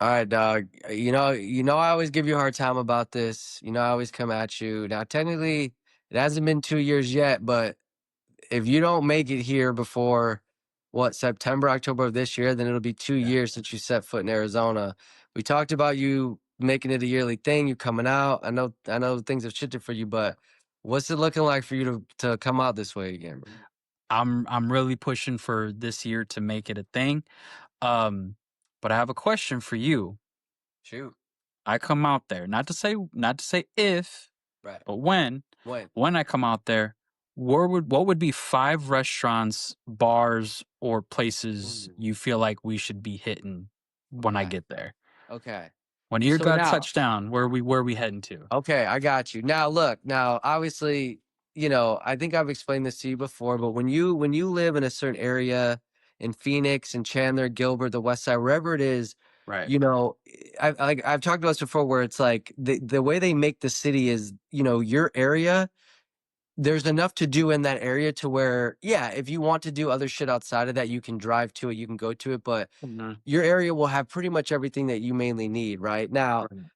All right, dog. I always give you a hard time about this. I always come at you. Now, technically, it hasn't been 2 years yet, but if you don't make it here before September, October of this year, then it'll be two Yeah. years since you set foot in Arizona. We talked about you making it a yearly thing, you coming out. I know things have shifted for you, but what's it looking like for you to come out this way again, bro? I'm really pushing for this year to make it a thing. Um, but I have a question for you. Shoot. I come out there, not to say if, Right. but when. When? When I come out there, what would be 5 restaurants, bars, or places Mm, you feel like we should be hitting when I okay. get there? Okay. When ear So God now, touchdown, where we heading to? okay, I got you. Now look, now obviously, I think I've explained this to you before, but when you live in a certain area in Phoenix and Chandler, Gilbert, the West Side, wherever it is, Right. you know, I've talked about this before where it's like the way they make the city is, your area, there's enough to do in that area to where, yeah, if you want to do other shit outside of that, you can drive to it, you can go to it, but Mhm. your area will have pretty much everything that you mainly need, right? Now, Right.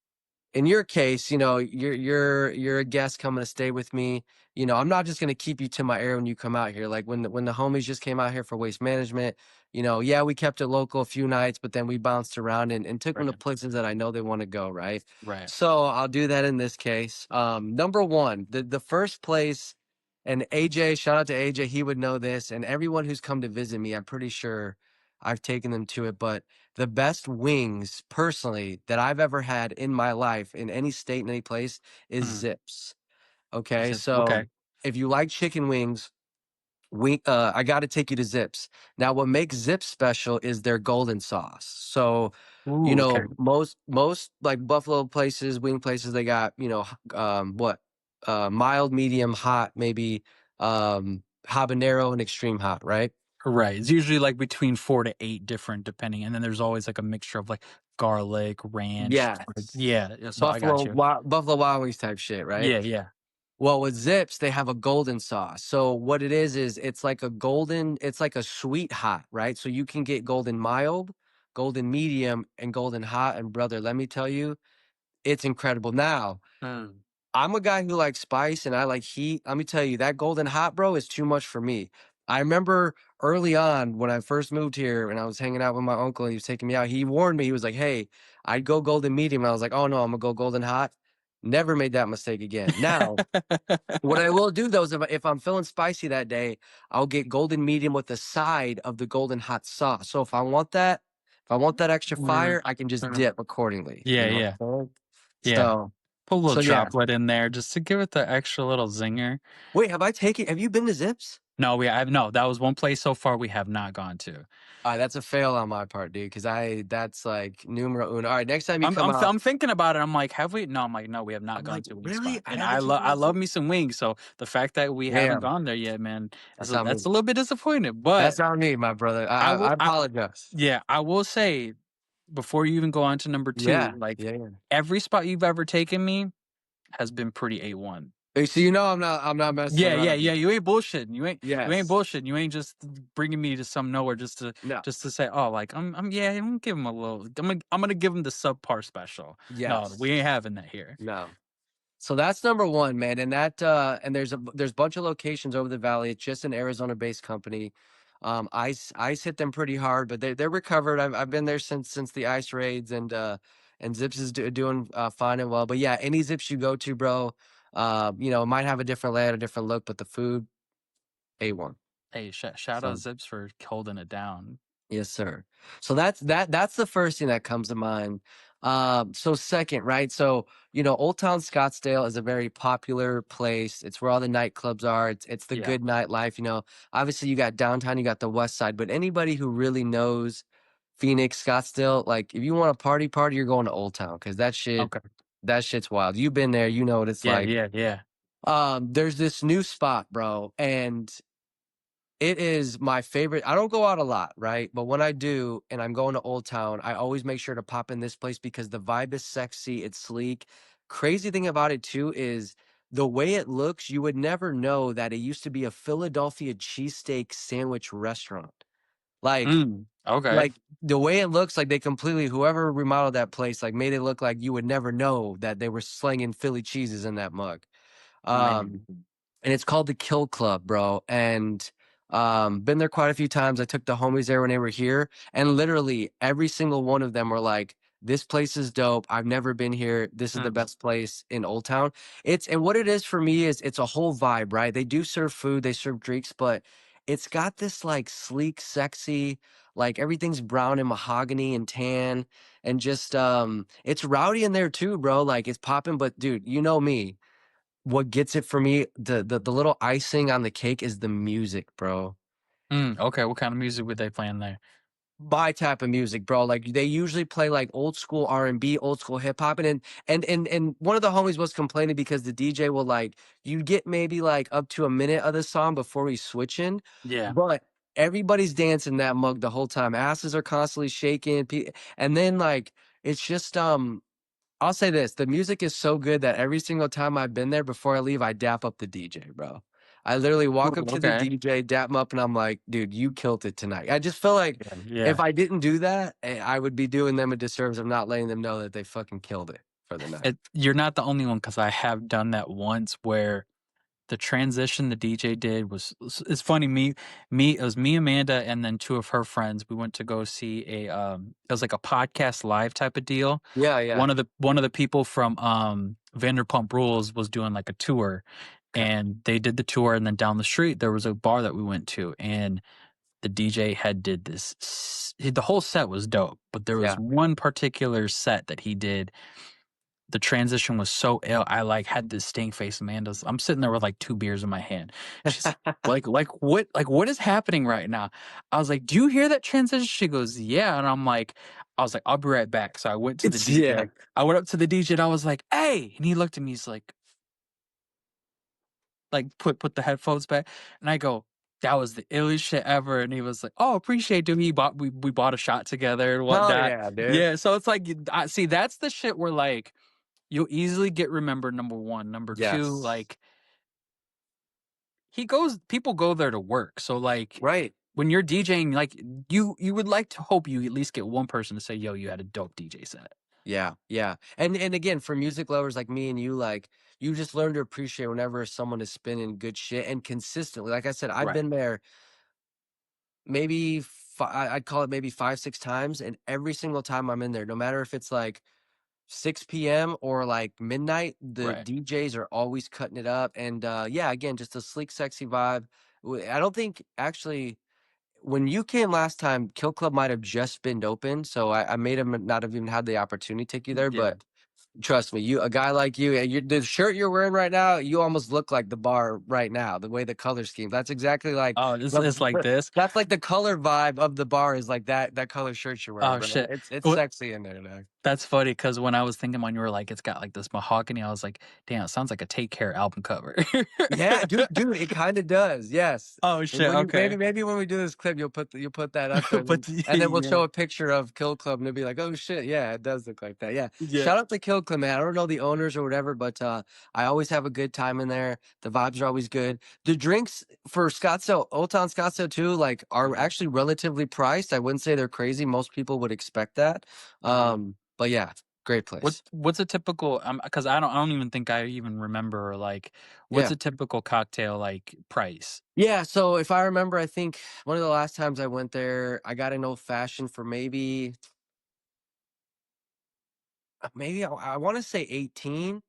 in your case, you're a guest coming to stay with me. I'm not just gonna keep you to my area when you come out here. Like when the homies just came out here for waste management, yeah, we kept it local a few nights, but then we bounced around and took them to Right. places that I know they want to go, right? Right. So I'll do that in this case. Number one, the first place, and AJ, shout out to AJ, he would know this, and everyone who's come to visit me, I'm pretty sure I've taken them to it, but the best wings personally that I've ever had in my life in any state in any place is Mhm. Zips. Okay, Zip. Okay. so if you like chicken wings, I got to take you to Zips. Now, what makes Zips special is their golden sauce. So, Ooh. Okay. most like Buffalo places, wing places, they got mild, medium, hot, maybe habanero and extreme hot, right? Right. It's usually like between 4 to 8 different, depending, and then there's always like a mixture of like garlic, ranch. Yes. Yeah. Yeah, so I got you. Buffalo Wild Wings type shit, right? Yeah. Yeah. Well, with Zips, they have a golden sauce. So what it is it's like a sweet hot, right? So you can get golden mild, golden medium, and golden hot. And brother, let me tell you, it's incredible. Now, Mm. I'm a guy who likes spice and I like heat. Let me tell you, that golden hot, bro, is too much for me. I remember early on when I first moved here and I was hanging out with my uncle and he was taking me out. He warned me. He was like, "Hey, I'd go golden medium." And I was like, "Oh no, I'm gonna go golden hot." Never made that mistake again. Now, what I will do though is if I'm feeling spicy that day, I'll get golden medium with the side of the golden hot sauce. So if I want that extra Mm, fire, I can just mm. dip accordingly. You Yeah. know Yeah. what I'm saying? Yeah. So, Put a little so yeah. droplet in there just to give it the extra little zinger. Wait, have you been to Zips? No, no. That was one place so far we have not gone to. That's a fail on my part, dude. Because that's like numero uno. All right, next time you come out, I'm thinking about it. I'm like, have we? No, I'm like, no, we have not I'm gone like, to a wing really? spot. I And haven't taken I you to love Zips? me some wings. So the fact that we haven't Damn, gone there yet, man, that's on that's me. a little bit disappointed. But That's on me, my brother. I I will, apologize. yeah, I will say before you even go on to number two, Yeah, like yeah, yeah. every spot you've ever taken me has been pretty A1. Hey, so I'm not messing Yeah, yeah, around. yeah. You ain't bullshitting. You ain't Yes. bullshitting. You ain't just bringing me to some nowhere No. just to say, oh, like yeah, I'm gonna give him a little. I'm gonna give him the subpar special. No, we Yes. ain't having that here. No. So that's number one, man. And there's a bunch of locations over the valley. It's just an Arizona-based company. Ice hit them pretty hard, but they're recovered. I've been there since the ice raids, and Zips is doing fine and well. But yeah, any Zips you go to, bro, it might have a different layout, a different look, but the food, A1. Hey, shout out So Zips for holding it down. yes, sir. So that's the first thing that comes to mind. So second, right? So, Old Town Scottsdale is a very popular place. It's where all the nightclubs are. It's the Yeah. good nightlife. Obviously you got downtown, you got the west side, but anybody who really knows Phoenix, Scottsdale, like if you want a party, you're going to Old Town because Okay. that shit's wild. You've been there, you know what it's Yeah. like. Yeah. Yeah. There's this new spot, bro, and it is my favorite. I don't go out a lot, right? But when I do and I'm going to Old Town, I always make sure to pop in this place because the vibe is sexy, it's sleek. Crazy thing about it too is the way it looks, you would never know that it used to be a Philadelphia cheesesteak sandwich restaurant. Like Mm. Okay. Like, the way it looks, like, they completely whoever remodeled that place, like, made it look like you would never know that they were slinging Philly cheeses in that mug. Man. Um and it's called the Kill Club, bro. And been there quite a few times. I took the homies there when they were here, and literally every single one of them were like, "This place is dope. I've never been here. This is the Mm, best place in Old Town." It's and what it is for me is it's a whole vibe, right? They do serve food, they serve drinks, but it's got this like sleek, sexy, like everything's brown and mahogany and tan, and just it's rowdy in there too, bro. Like it's popping, but dude, you know me, what gets it for me, the little icing on the cake is the music, bro. okay, what kind of music would they playing there? My type of music, bro. Like they usually play like old school R&B, old school hip hop, and one of the homies was complaining because the DJ will like you get maybe like up to a minute of the song before he's switching, Yeah. but everybody's dancing that mug the whole time. Asses are constantly shaking, and then like it's just I'll say this, the music is so good that every single time I've been there, before I leave, I dap up the DJ, bro. I literally walk up Ooh, to the okay. DJ, dap him up, and I'm like, "Dude, you killed it tonight." I just feel like Yeah, if yeah. I didn't do that, I would be doing them a disservice of not letting them know that they fucking killed it for the night. You're not the only one because I have done that once where the transition the DJ did was it's funny, it was me, Amanda, and then 2 of her friends. We went to go see it was like a podcast live type of deal. Yeah, yeah. One of the people from, Vanderpump Rules was doing, like, a tour, Okay. and they did the tour, and then down the street, there was a bar that we went to, and the DJ had did the whole set was dope, but there was Yeah. one particular set that he did. The transition was so ill. I like had this stink face. I'm sitting there with like 2 beers in my hand. She's what is happening right now? I was like, do you hear that transition? She goes, yeah. And I was like, I'll be right back. So I went to the It's DJ. yeah. I went up to the DJ and I was like, hey. And he looked at me, he's like put the headphones back. And I go, that was the illest shit ever. And he was like, oh, appreciate it. We bought a shot together and Hell whatnot. yeah, dude. Yeah. So it's like I see that's the shit where like you'll easily get remembered, number 1. Number 2, Yes. like, people go there to work, so, like, Right. when you're DJing, like, you would like to hope you at least get one person to say, "Yo, you had a dope DJ set." Yeah, yeah. And again, for music lovers like me and you, like you just learn to appreciate whenever someone is spinning good shit and consistently. Like I said, I've Right, been there maybe I'd call it maybe 5, 6 times, and every single time I'm in there, no matter if it's like 6 p.m. or like midnight, the right. DJs are always cutting it up. And yeah, again, just a sleek, sexy vibe. I don't think actually when you came last time, Kill Club might have just been open, so I made him not have even had the opportunity to take you there, Yeah. but trust me, you a guy like you, and the shirt you're wearing right now, you almost look like the bar right now. The way the color scheme, that's exactly like Oh, it's like this? that's like the color vibe of the bar is like that color shirt you're wearing, Oh, bro. shit. It's What sexy in there, dog. That's funny because when I was thinking when you were like, "It's got, like, this mahogany," I was like, "Damn, it sounds like a Take Care album cover." Yeah, dude, it kind of does. Yes. Oh, And shit, when you okay. maybe when we do this clip, you'll put that up there, But and then we'll yeah, show a picture of Kill Club, and they'll be like, "Oh shit, yeah, it does look like that." Yeah. yeah. Shout out to Kill Club, man. I don't know the owners or whatever, but I always have a good time in there. The vibes are always good. The drinks for Scottsdale, Old Town Scottsdale too, like are Mhm. actually relatively priced. I wouldn't say they're crazy. Most people would expect that. Uh-huh. But yeah, great place. What's a typical, 'cause I don't even think I even remember, like, what's Yeah. a typical cocktail, like, price? Yeah, so if I remember, I think one of the last times I went there, I got an old fashioned for maybe I want to say 18,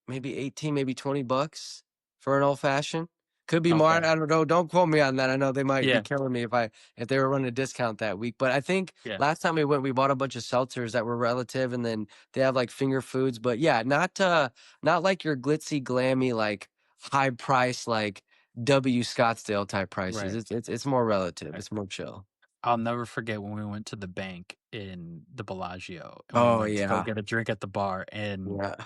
maybe 18, maybe $20 for an old fashioned. Could be more. I Okay. don't know. Don't quote me on that. I know they might be Yeah, killing me if they were running a discount that week. But I think yeah. last time we went, we bought a bunch of seltzers that were relative, and then they have like finger foods. But yeah, not like your glitzy, glammy, like high price, like W Scottsdale type prices. Right, It's more relative. right. It's more chill. I'll never forget when we went to the bank in the Bellagio, and we Oh went to go yeah, get a drink at the bar, and yeah,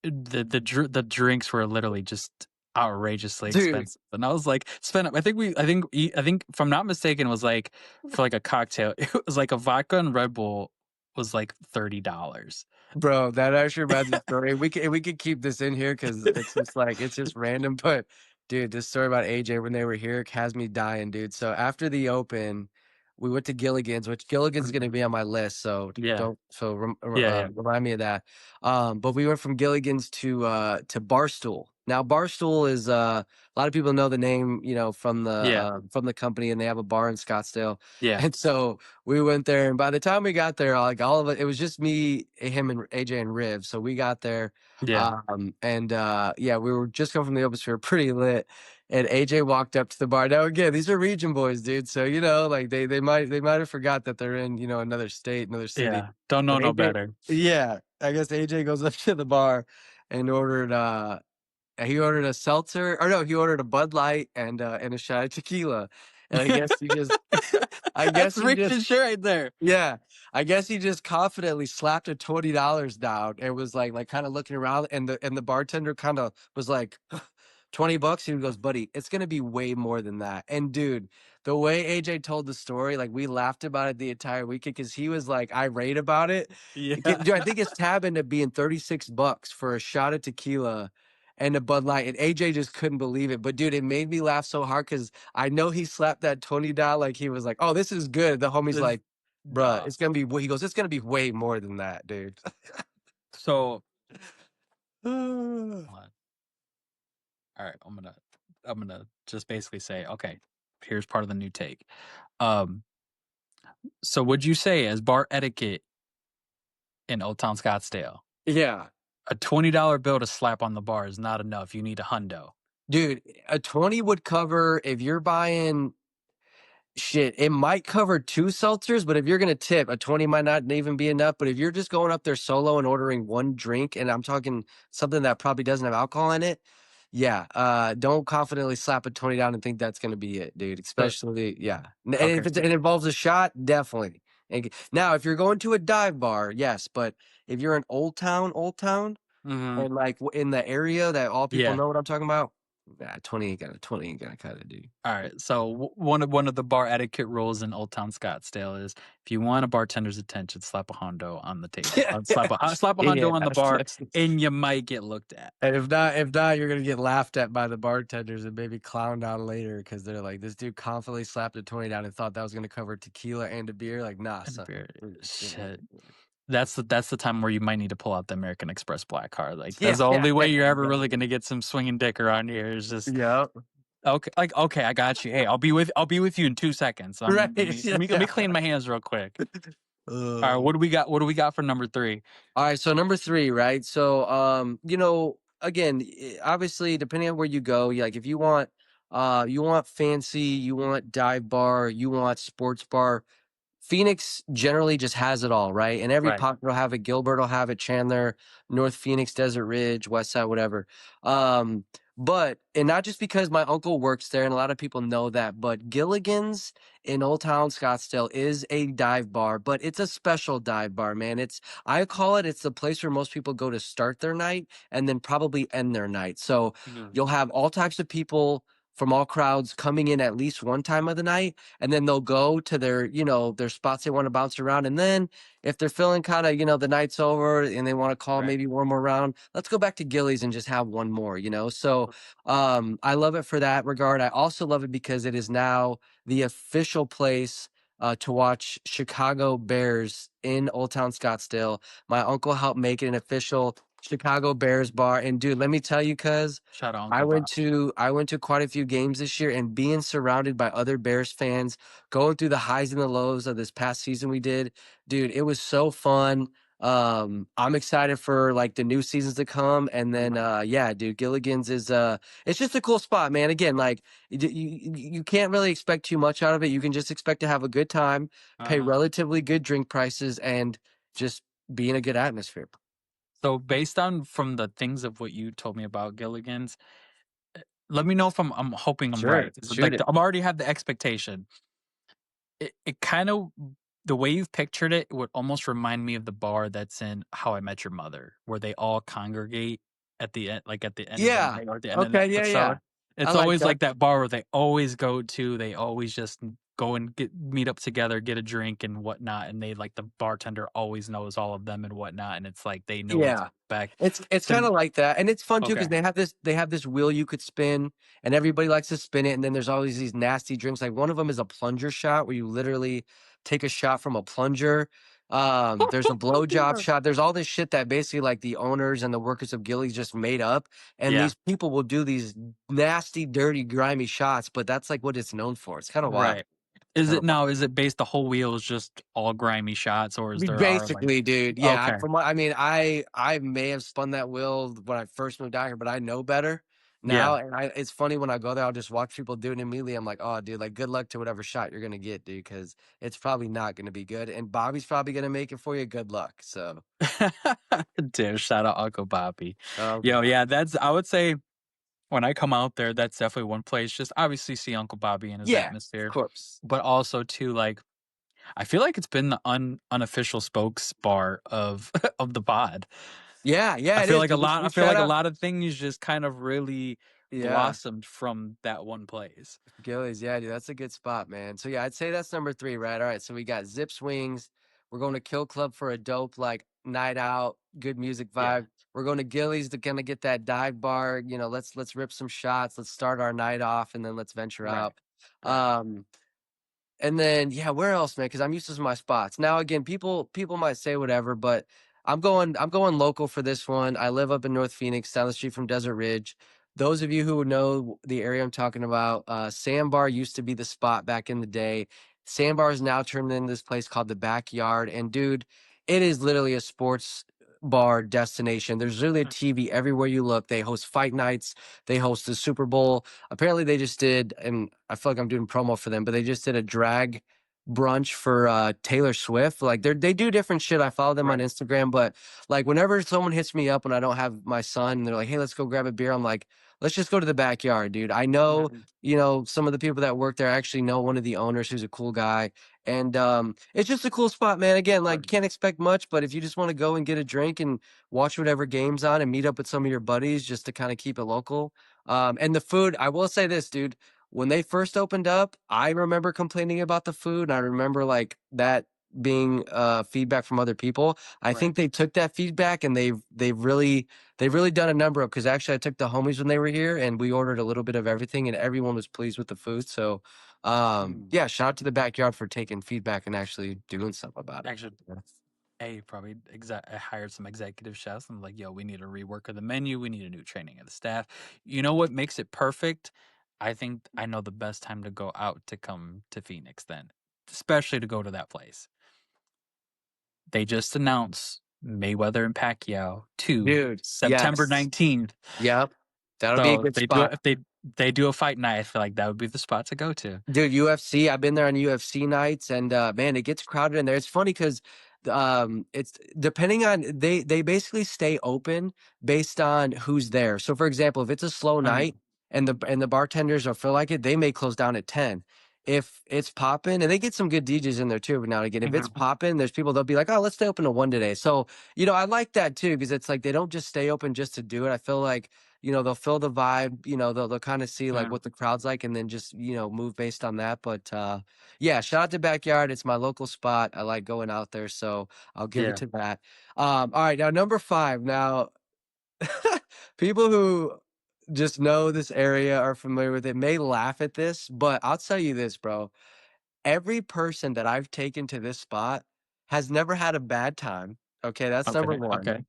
the drinks were literally just outrageously dude. expensive, and I was like, spent I think if I'm not mistaken, it was, like, for, like, a cocktail, it was, like, a vodka and Red Bull was, like, $30. Bro, that actually reminds me of a story. We could keep this in here because it's just like it's just random. But dude, this story about AJ when they were here has me dying, dude. So after the open, we went to Gilligan's, which Gilligan's is Mhm. gonna be on my list, so Yeah. don't so Yeah, yeah. remind me of that. But we went from Gilligan's to Barstool. Now Barstool is a lot of people know the name, you know, Yeah. from the company, and they have a bar in Scottsdale. Yeah. And so we went there, and by the time we got there, like all of it was just me, him, and AJ and Riv. So we got there, Yeah. and yeah, we were just coming from the office. We were pretty lit, and AJ walked up to the bar. Now again, these are region boys, dude. So you know, like they might have forgot that they're in, you know, another state, another city. Yeah. Don't know But no AJ, better. yeah, I guess AJ goes up to the bar and ordered he ordered a seltzer, or no, he ordered a Bud Light and a shot of tequila. And I guess he just I That's guess he rich just and shit right there. yeah, I guess he just confidently slapped a $20 down and was like kind of looking around, and the bartender kind of was like $20. He goes, buddy, it's gonna be way more than that. And dude, the way AJ told the story, like we laughed about it the entire weekend because he was like irate about it. Yeah. Dude, I think his tab ended up being $36 for a shot of tequila and a Bud Light, and AJ just couldn't believe it. But dude, it made me laugh so hard because I know he slapped that 20 down like he was like, "Oh, this is good." The homie's This like, "Bruh, Nah. it's gonna be." He goes, "It's gonna be way more than that, dude." So, hold on. All right, I'm gonna just basically say, okay, here's part of the new take. Um, so would you say as bar etiquette in Old Town Scottsdale, Yeah. a $20 bill to slap on the bar is not enough. You need a hundo. Dude, a 20 would cover if you're buying shit, it might cover 2 seltzers, but if you're gonna tip, a 20 might not even be enough. But if you're just going up there solo and ordering 1 drink, and I'm talking something that probably doesn't have alcohol in it, yeah, don't confidently slap a 20 down and think that's gonna be it, dude. So Especially yeah. And okay. if it involves a shot, definitely. Now, if you're going to a dive bar, yes, but if you're in Old Town, Mhm. and like in the area that all people Yeah. know what I'm talking about, nah, 20 ain't gonna cut it, dude. All right. So one of the bar etiquette rules in Old Town Scottsdale is if you want a bartender's attention, slap a hondo on the table. Slap a Yeah, hondo on the bar, that's and you might get looked at. and if not, you're gonna get laughed at by the bartenders and maybe clowned on later because they're like, "This dude confidently slapped a 20 down and thought that was gonna cover tequila and a beer." Like, nah, And son. beer, shit. That's the time where you might need to pull out the American Express black card. Like Yeah, that's the yeah, only way yeah, you're ever really exactly. gonna get some swinging dick around here. Is just Yep. okay. Like okay, I got you. Hey, I'll be with you in 2 seconds. Let Right, me let me let yeah. me clean my hands real quick. All right, Uh, what do we got? What do we got for number 3? Alright, so number 3, right? So, you know, again, obviously, depending on where you go, like, if you want fancy, you want dive bar, you want sports bar, Phoenix generally just has it all, right? And every Right. pocket will have it. Gilbert will have it. Chandler, North Phoenix, Desert Ridge, West Side, whatever. Um, but and not just because my uncle works there, and a lot of people know that. But Gilligan's in Old Town Scottsdale is a dive bar, but it's a special dive bar, man. I call it. It's the place where most people go to start their night and then probably end their night. So Mhm. you'll have all types of people from all crowds coming in at least one time of the night, and then they'll go to their, you know, their spots they want to bounce around. And then if they're feeling kind of, you know, the night's over and they want to call Right. maybe one more round, let's go back to Gillies and just have one more, you know. So I love it for that regard. I also love it because it is now the official place to watch Chicago Bears in Old Town Scottsdale. My uncle helped make it an official Chicago Bears bar. And dude, let me tell you, cuz Shout out I Uncle went Bob. to I went to quite a few games this year, and being surrounded by other Bears fans, going through the highs and the lows of this past season we did, dude, it was so fun. I'm excited for like the new seasons to come, and then Mhm. yeah, dude, Gilligan's is it's just a cool spot, man. Again, like you can't really expect too much out of it. You can just expect to have a good time, pay Uh-huh. relatively good drink prices, and just be in a good atmosphere. So based on from the things of what you told me about Gilligan's, let me know if I'm hoping I'm Sure, right. 'Cause, shoot like it. I'm already have the expectation. It kind of the way you've pictured it would almost remind me of the bar that's in How I Met Your Mother, where they all congregate at the end, like at the end of the Yeah. night or at the end of the Okay. Yeah. Yeah. episode. I It's like always that. like that bar where they always go to. They always just go and meet up together, get a drink and whatnot, and the bartender always knows all of them and whatnot, and it's like they know what to Yeah. expect. It's The kinda like that, and it's fun too because Okay. they have this wheel you could spin, and everybody likes to spin it, and then there's always these nasty drinks, like, one of them is a plunger shot where you literally take a shot from a plunger. There's a blowjob Yeah. shot, there's all this shit that basically, like, the owners and the workers of Gillies just made up, and Yeah, these people will do these nasty, dirty, grimy shots, but that's, like, what it's known for. It's kinda wild. right. It's kinda wild. Is it based the whole wheel is just all grimy shots, or is there are, like Basically, dude, yeah, Okay. from what I mean, I may have spun that wheel when I first moved out here, but I know better now, Yeah. and it's funny when I go there, I'll just watch people do it, and immediately I'm like, "Oh, dude, like, good luck to whatever shot you're gonna get, dude, because it's probably not gonna be good, and Bobby's probably gonna make it for you, good luck." So, Dude, shout out Uncle Bobby. Uncle Yo, Bob. yeah, that's I would say when I come out there, that's definitely one place, just obviously see Uncle Bobby and his Yeah, of atmosphere, course. but also too, like, I feel like it's been the unofficial spokes bar of of the pod. Yeah, yeah, it is, dude, I we feel shout like a out. lot of things just kind of really Yeah. blossomed from that one place. Gillies, yeah, dude, that's a good spot, man. So yeah, I'd say that's number 3, right? All right, so we got Zips Wings. We're going to Kill Club for a dope like night out, good music Yeah, vibe. We're going to Gillies to kind of get that dive bar. Let's rip some shots. Let's start our night off, and then let's venture right, out. right, Um, and then, yeah, where else, man? Because I'm used to my spots. Now, again, people might say whatever, but I'm going local for this one. I live up in North Phoenix, down the street from Desert Ridge. Those of you who know the area I'm talking about, Sandbar used to be the spot back in the day. Sandbar is now turned into this place called the Backyard. And dude, it is literally a sports bar destination. There's literally a mm, TV everywhere you look. They host fight nights. They host the Super Bowl. Apparently they just did, and I feel like I'm doing promo for them, but they just did a drag brunch for Taylor Swift. Like they do different shit. I follow them on right. Instagram, but like whenever someone hits me up when I don't have my son and they're like, "Hey, let's go grab a beer." I'm like, "Let's just go to the backyard, dude." I know, Mhm, some of the people that work there actually know one of the owners who's a cool guy. And it's just a cool spot, man. Again, like right, can't expect much, but if you just want to go and get a drink and watch whatever game's on and meet up with some of your buddies just to kind of keep it local, and the food, I will say this, dude. When they first opened up, I remember complaining about the food, and I remember like that being feedback from other people. I right. think they took that feedback and they've really done a number of because actually I took the homies when they were here and we ordered a little bit of everything and everyone was pleased with the food. So Mm. yeah, shout out to the backyard for taking feedback and actually doing something about it. Actually, A, probably I hired some executive chefs. I'm like, yo, we need a rework of the menu. We need a new training of the staff. You know what makes it perfect? I think I know the best time to go out to come to Phoenix then, especially to go to that place. They just announced Mayweather and Pacquiao to Dude, September yes. 19th. Yep. That'll be a So good they do spot. if they do a fight night, I feel like that would be the spot to go to. Dude, UFC, I've been there on UFC nights and man, it gets crowded in there. It's funny because it's depending on they basically stay open based on who's there. So for example, if it's a slow night Mhm, and the bartenders don't feel like it, they may close down at 10. If it's popping, and they get some good DJs in there too, but now and again, if it's mhm, popping, there's people they'll be like, oh, let's stay open to 1 today. So, I like that too, because it's like they don't just stay open just to do it. I feel like they'll feel the vibe, they'll kind of see like yeah, what the crowd's like and then just, move based on that. But yeah, shout out to Backyard. It's my local spot. I like going out there, so I'll give it yeah, to that. All right, now number 5. Now, people who just know this area are familiar with it may laugh at this, but I'll tell you this, bro. Every person that I've taken to this spot has never had a bad time. Okay, that's number okay, 1. okay,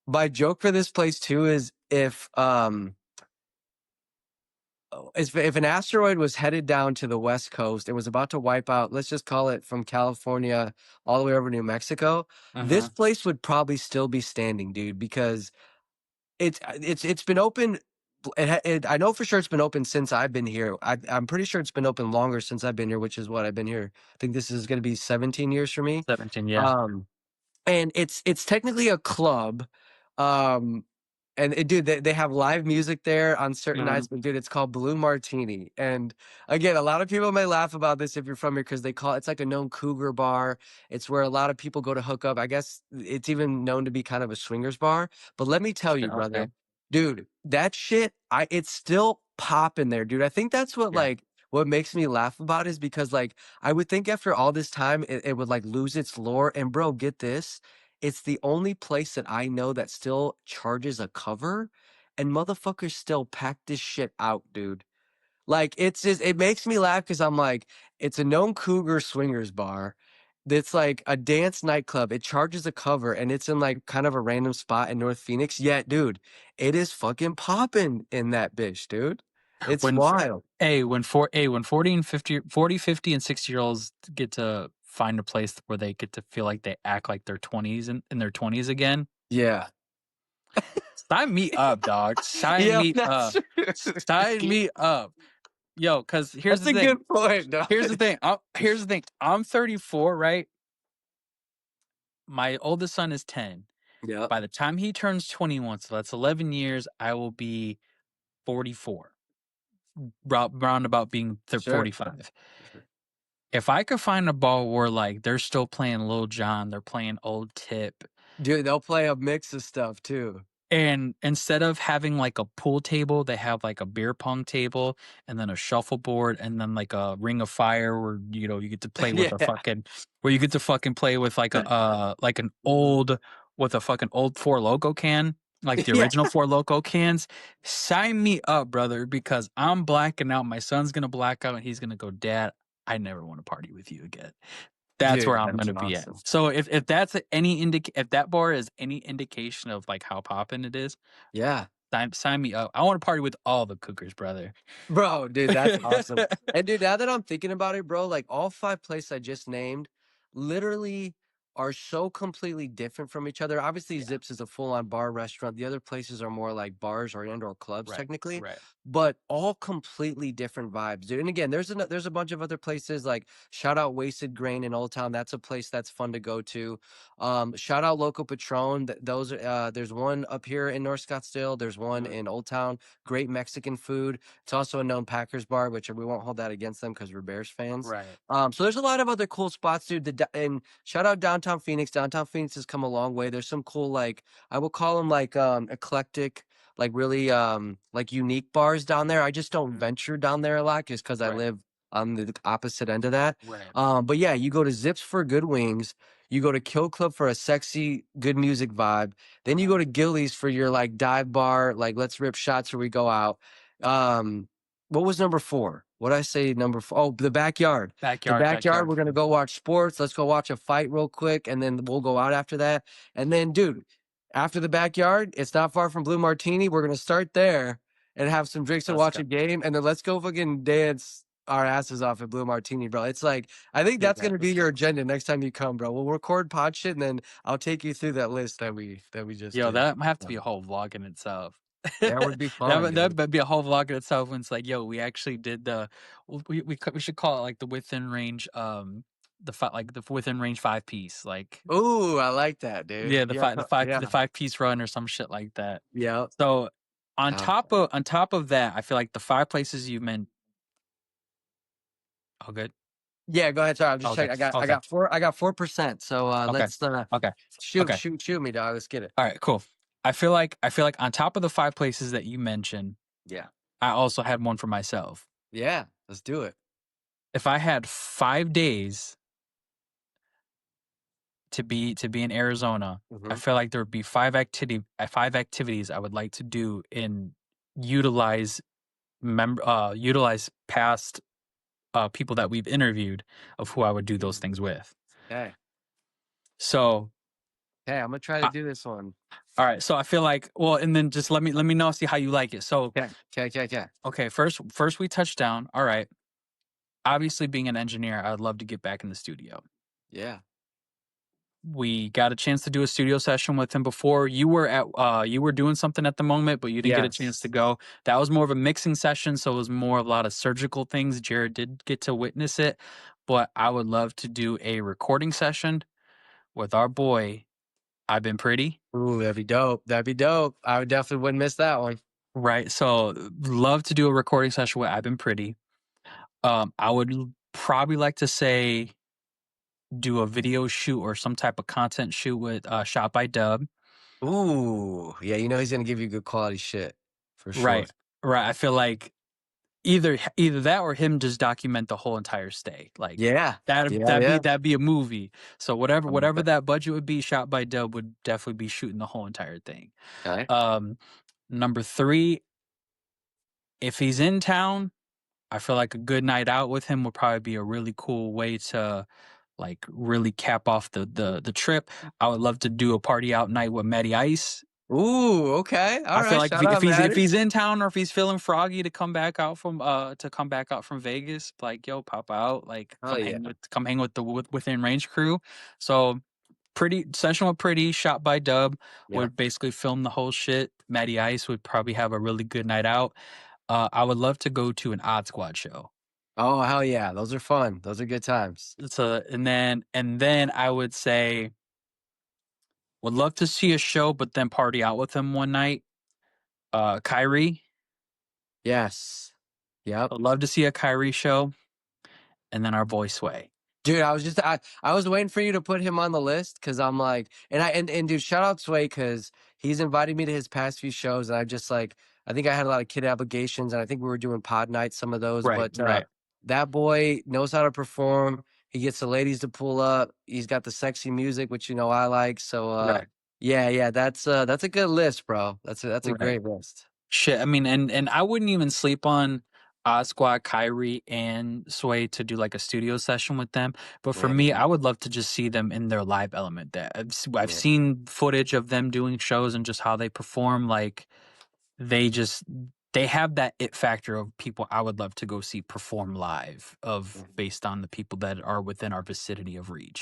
My joke for this place too is if an asteroid was headed down to the West Coast and was about to wipe out, let's just call it from California all the way over to New Mexico, this mhm, place would probably still be standing, dude, because it's been open. I know for sure it's been open since I've been here. I'm pretty sure it's been open longer since I've been here, which is what I've been here. I think this is going to be 17 years for me. 17, yeah, Um, and it's technically a club, um, and dude, they have live music there on certain mhm, nights, but dude, it's called Blue Martini. And again, a lot of people may laugh about this if you're from here because it's like a known cougar bar. It's where a lot of people go to hook up. I guess it's even known to be kind of a swingers bar. But let me tell shit, you, okay, brother, dude, that shit, it's still popping there, dude. I think that's what yeah, what makes me laugh about it is because, like, I would think after all this time, it would, like, lose its lore, and bro, get this, it's the only place that I know that still charges a cover, and motherfuckers still pack this shit out, dude. Like, it's just it makes me laugh because 'cause I'm like, it's a known cougar swingers bar that's like a dance nightclub. It charges a cover, and it's in, like, kind of a random spot in North Phoenix, yet, dude, it is fucking popping in that bitch, dude. It's When f wild. when 40 and 50 40, 50, and 60-year-olds get to find a place where they get to feel like they act like they're 20s in their 20s again, Yeah. sign me up, dog. Sign Yeah, me that's up. Sign true. me up. Yo, because That's a good point, dog. Here's the thing. I'm 34, right? My oldest son is 10. Yep. By the time he turns 21, so that's 11 years, I will be 44. Roundabout being Sure. 45. Sure. If I could find a ball where, like, they're still playing Lil Jon, they're playing Old Tip, Dude, they'll play a mix of stuff too. and instead of having, like, a pool table, they have, like, a beer pong table and then a shuffleboard and then, like, a ring of fire where, you get to play with a Yeah. fucking where you get to fucking play with, like, like an Mhm. old with a fucking old Four Loko can, like the Yeah. original Four Loko cans. Sign me up, brother, because I'm blacking out. My son's gonna black out, and he's gonna go, "Dad, I never wanna party with you again." That's where Dude, I'm that's gonna be at. awesome. So if that's if that bar is any indication of, like, how poppin' it is, Yeah. sign me up. I wanna party with all the cougars, brother. Bro, dude, that's awesome. And dude, now that I'm thinking about it, bro, like all 5 places I just named literally are so completely different from each other. Obviously, Yeah. Zips is a full-on bar restaurant. The other places are more like bars or indoor clubs Right, technically, right, but all completely different vibes, dude. And again, there's a bunch of other places like shout out Wasted Grain in Old Town. That's a place that's fun to go to. Shout out Loco Patron. Those are there's one up here in North Scottsdale. There's one mhm, in Old Town. Great Mexican food. It's also a known Packers bar, which we won't hold that against them because we're Bears fans. right, So there's a lot of other cool spots, dude. And shout out downtown Phoenix. Downtown Phoenix has come a long way. There's some cool, like I will call them like eclectic, like really like unique bars down there. I just don't mhm, venture down there a lot just because I right, live on the opposite end of that. right, But yeah, you go to Zips for good wings. You go to Kill Club for a sexy, good music vibe. Then you uh-huh. go to Gillies for your like dive bar, like let's rip shots where we go out. What was number 4? What'd I say number 4? Oh, the backyard. The Backyard, backyard, backyard. we're gonna go watch sports. Let's go watch a fight real quick, and then we'll go out after that. And then, dude, after the backyard, it's not far from Blue Martini. We're gonna start there and have some drinks and Let's watch go. a game, and then let's go fucking dance our asses off at Blue Martini, bro. It's like I think Do that's that. gonna be your agenda next time you come, bro. We'll record pod shit, and then I'll take you through that list that we just Yo, did. that might have to be Um, a whole vlog in itself. that would be That fun, would dude. that'd be a whole vlog in itself when it's like, "Yo, we actually did the" we should call it, like, the within range, the within range 5 piece, like, Ooh, I like that, dude. yeah, Yeah, the yeah, 5-piece run or some shit like that. yeah. So, Uh, on top of that, I feel like the 5 places you meant oh, good? yeah. Go ahead. Sorry, I'm just Okay, checking. I okay, got 4%. So okay, let's okay, okay. shoot me, dog. Let's get it. Alright, cool. I feel like on top of the 5 places that you mentioned, Yeah, I also had one for myself. yeah. Let's do it. If I had 5 days to be in Arizona, I Hmm. feel like there would be 5 activities I would like to do and utilize utilize past, people that we've interviewed of who I would do those things with. Okay. So, Hey, I'm gonna try to uh, do this one. alright, so I feel like well, and then just let me know, see how you like it. So, Okay. Okay. Okay. Okay. okay, first we touched down, alright. Obviously, being an engineer, I would love to get back in the studio. Yeah. We got a chance to do a studio session with him before. You were doing something at the moment, but you didn't get a chance to Yes. go. That was more of a mixing session, so it was more of a lot of surgical things. Jared did get to witness it, but I would love to do a recording session with our boy. I've been pretty, Ooh, that'd be dope. That'd be dope. I would definitely wouldn't miss that one. right? So love to do a recording session with I've been pretty. I would probably like to say do a video shoot or some type of content shoot with Shot by Dub. Ooh, yeah. You know he's gonna give you good quality shit for sure. Right. Right. I feel like either that or him just document the whole entire stay. Like Yeah. Yeah, yeah. that'd be a movie. So Um, whatever that budget would be, shot by Dub would definitely be shooting the whole entire thing. Okay. Um, Number three, if he's in town, I feel like a good night out with him would probably be a really cool way to like really cap off the trip. I would love to do a party out night with Matty Ice. Ooh, okay. I feel Alright, like shout out, if Maddie. he's in town or if he's feeling froggy to come back out from Vegas, like yo, pop out, like Oh, yeah. come hang with the within range crew. So pretty session with Pretty shot by Dub Yeah. would basically film the whole shit. Matty Ice would probably have a really good night out. I would love to go to an Odd Squad show. Oh, hell yeah. Those are fun. Those are good times. So and then I would say would love to see a show, but then party out with him one night. Kyrie, Yes. Yep. I'd love to see a Kyrie show, and then our boy Sway. Dude, I was waiting for you to put him on the list because I'm like, and dude, shout out Sway because he's invited me to his past few shows, and I just like, I think I had a lot of kid obligations, and I think we were doing pod nights, some of those, Right, but right, that boy knows how to perform. He gets the ladies to pull up. He's got the sexy music, which you know I like. So right, yeah, yeah, that's a good list, bro. That's a right. great list. Shit, I mean, and I wouldn't even sleep on Odd Squad, Kyrie, and Sway to do like a studio session with them. But for Yeah, me, I would love to just see them in their live element. That I've yeah. seen footage of them doing shows and just how they perform. Like they just they have that it factor of people I would love to go see perform live of Yeah. based on the people that are within our vicinity of reach.